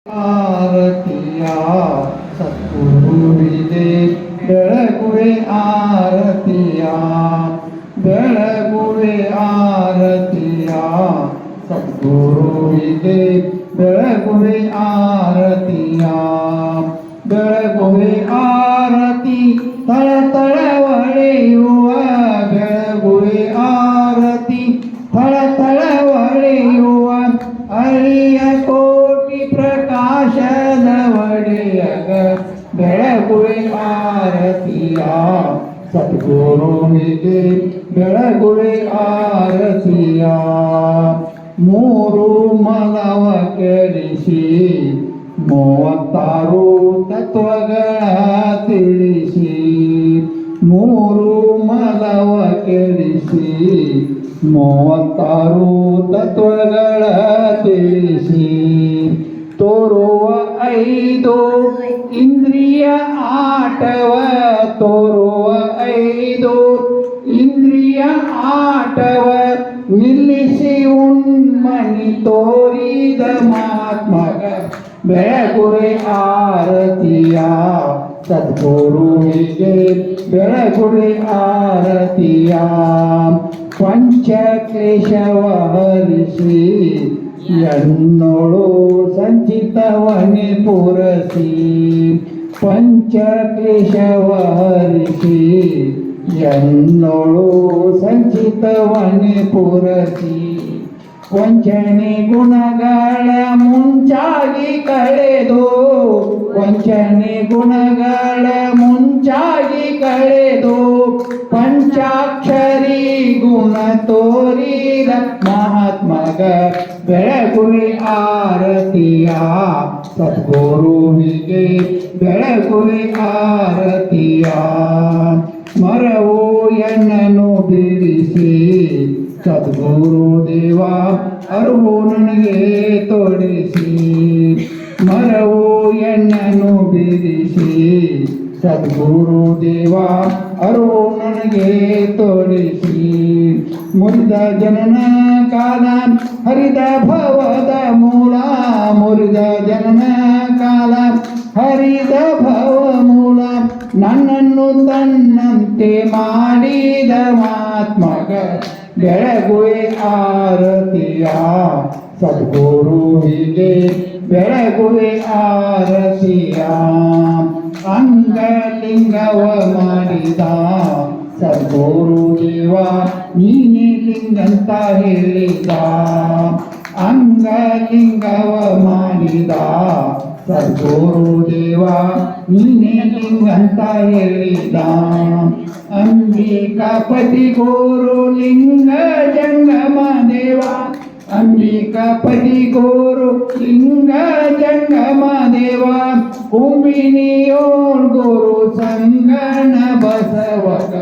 आरतिया सद्गुरु विदे ಬೆಳಗುವೆ ಆರತಿಯ ಬೆಳಗುವೆ ಆರತಿಯ ಸದ್ಗುರುವಿಗೆ ಬೆಳಗುವೆ ಆರತಿಯ ಬೆಳಗುವೆ ಆರತಿ ತಳತಳ ಹೊಳೆಯುವ ಬೆಳಗುವೆ ಆರತಿ ತಳತಳ ಹೊಳೆಯುವ ಅಳಿಯ ಕೋಟಿ ಪ್ರಕಾಶದ ಒಡೆಯಗ ಬೆಳಗುವೆ ಆರತಿಯ ಸದ್ಗುರುವಿಗೆ ಬೆಳಗುವೆ ಆರತಿಯ ಮೂರು ಮನವ ಕೆಡಿಸಿ 36 ತತ್ವಗಳ ತಿಳಿಸಿ ಮೂರು ಮನವ ಕೆಡಿಸಿ 36 ತತ್ವಗಳ ತಿಳಿಸಿ ತೋರುವ 5 ಇಂದ್ರಿಯ ಆಟವ ತೋರುವ 5 ಇಂದ್ರಿಯ ಆಟವ ನಿಲ್ಲಿಸಿ ಉನ್ಮನಿ ತೋರಿದ ಮಹಾತ್ಮಗ ಬೆಳಗುವೆ ಆರತಿಯ ಸದ್ಗುರುವಿಗೆ ಬೆಳಗುವೆ ಆರತಿಯ ಪಂಚಕ್ಲೇಶವ ಹರಿಸಿ ಎನ್ನೋಳು ಸಂಚಿತವನೆ ಪುರಸಿ ಪಂಚಕ್ಲೇಶವ ಹರಿಸಿ ಎನ್ನೋಳು ಸಂಚಿತವನೆ ಪುರಸಿ ವಂಚನೆ ಗುಣಗಳ ಮುಂಚಾಗಿ ಕಳೆದು ವಂಚನೆ ಗುಣಗಳ ಮುಂಚಾಗಿ ಕಳೆದು ಪಂಚಾಕ್ಷರಿ ಗುಣ ತೋರಿದ ಮಹಾತ್ಮಗ ಬೆಳಗುವೆ ಆರತಿಯ ಸದ್ಗುರುವಿಗೆ ಬೆಳಗುವೆ ಆರತಿಯ ಮರವು ಎನ್ನನು ಬಿಡಿಸಿ ಸದ್ಗುರು ದೇವ ಅರಿವು ನನಗೆ ತೋರಿಸಿ ಮರವು ಎನ್ನನು ಬಿಡಿಸಿ ಸದ್ಗುರು ದೇವ ಅರಿವು ನನಗೆ ತೋರಿಸಿ ಮುರಿದ ಜನನ ಕಾಲ ಹರಿದ ಭವದ ಮೂಲ ಮುರಿದ ಜನನ ಕಾಲ ಹರಿದ ಭವ ಮೂಲ ನನ್ನನ್ನು ತನ್ನಂತೆ ಮಾಡಿದ ಮಹಾತ್ಮಗ ಬೆಳಗುವೆ ಆರತಿಯ ಸದ್ಗುರುವಿಗೆ ಬೆಳಗುವೆ ಆರತಿಯ ಅಂಗಲಿಂಗವ ಮಾಡಿದ ಸದ್ಗುರು ದೇವ ನೀನೇ ಲಿಂಗಂತ ಹೇಳಿದ ಅಂಗಲಿಂಗವ ಮಾಡಿದ ಸದ್ಗುರು ದೇವ ನೀನೇ ಲಿಂಗಂತ ಹೇಳಿದ ಅಂಬಿಕಾಪತಿ ಗುರು ಲಿಂಗ ಜಂಗಮ ದೇವ ಅಂಬಿಕಾಪತಿ ಗುರು ಲಿಂಗ ಜಂಗಮ ದೇವ ಕುಂಬಿನಿಯೋಳ್ ಗುರು ಸಂಗಣ ಬಸವಗ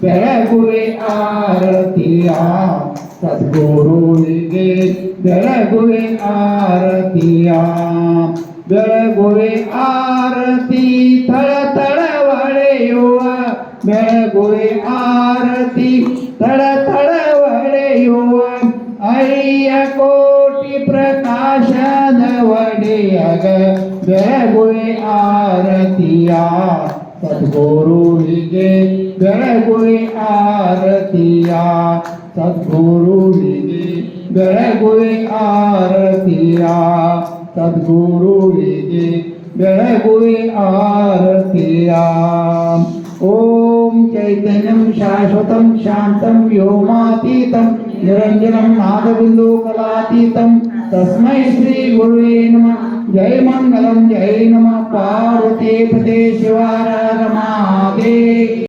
ಬೆಳಗುವೆ ಆರತಿಯ ಸದ್ಗುರುವಿಗೆ ಬೆಳಗುವೆ ಆರತಿಯ ಬೆಳಗುವೆ ಆರತಿ ತಳತಳ ಹೊಳೆಯುವ ಬೆಳಗುವೆ ಆರತಿ ತಳತಳ ಹೊಳೆಯುವ ಅಯ್ಯ ಕೋಟಿ ಪ್ರಕಾಶದ ಒಡೆಯಗ ಬೆಳಗುವೆ ಆರತಿಯ ಸದ್ಗುರುವಿಗೆ ಬೆಳಗುವೆ ಆರತಿಯ ಸದ್ಗುರುವಿಗೆ ಬೆಳಗುವೆ ಆರತಿಯ ಸದ್ಗುರುವಿಗೆ ಬೆಳಗುವೆ ಆರತಿಯ ಓಂ ಚೈತನ್ಯಂ ಶಾಶ್ವತಂ ಶಾಂತಂ ವ್ಯೋಮಾತೀತಂ ನಿರಂಜನಂ ನಾದಬಿಂದು ಕಲಾತೀತಂ ತಸ್ಮೈ ಶ್ರೀ ಗುರುವೇ ನಮಃ ಜೈ ಮಂಗಲಂ ಜೈ ನಮಃ ಪಾರ್ವತಿ ಪತೆ ಶಿವಾರ ರಮಾದೇ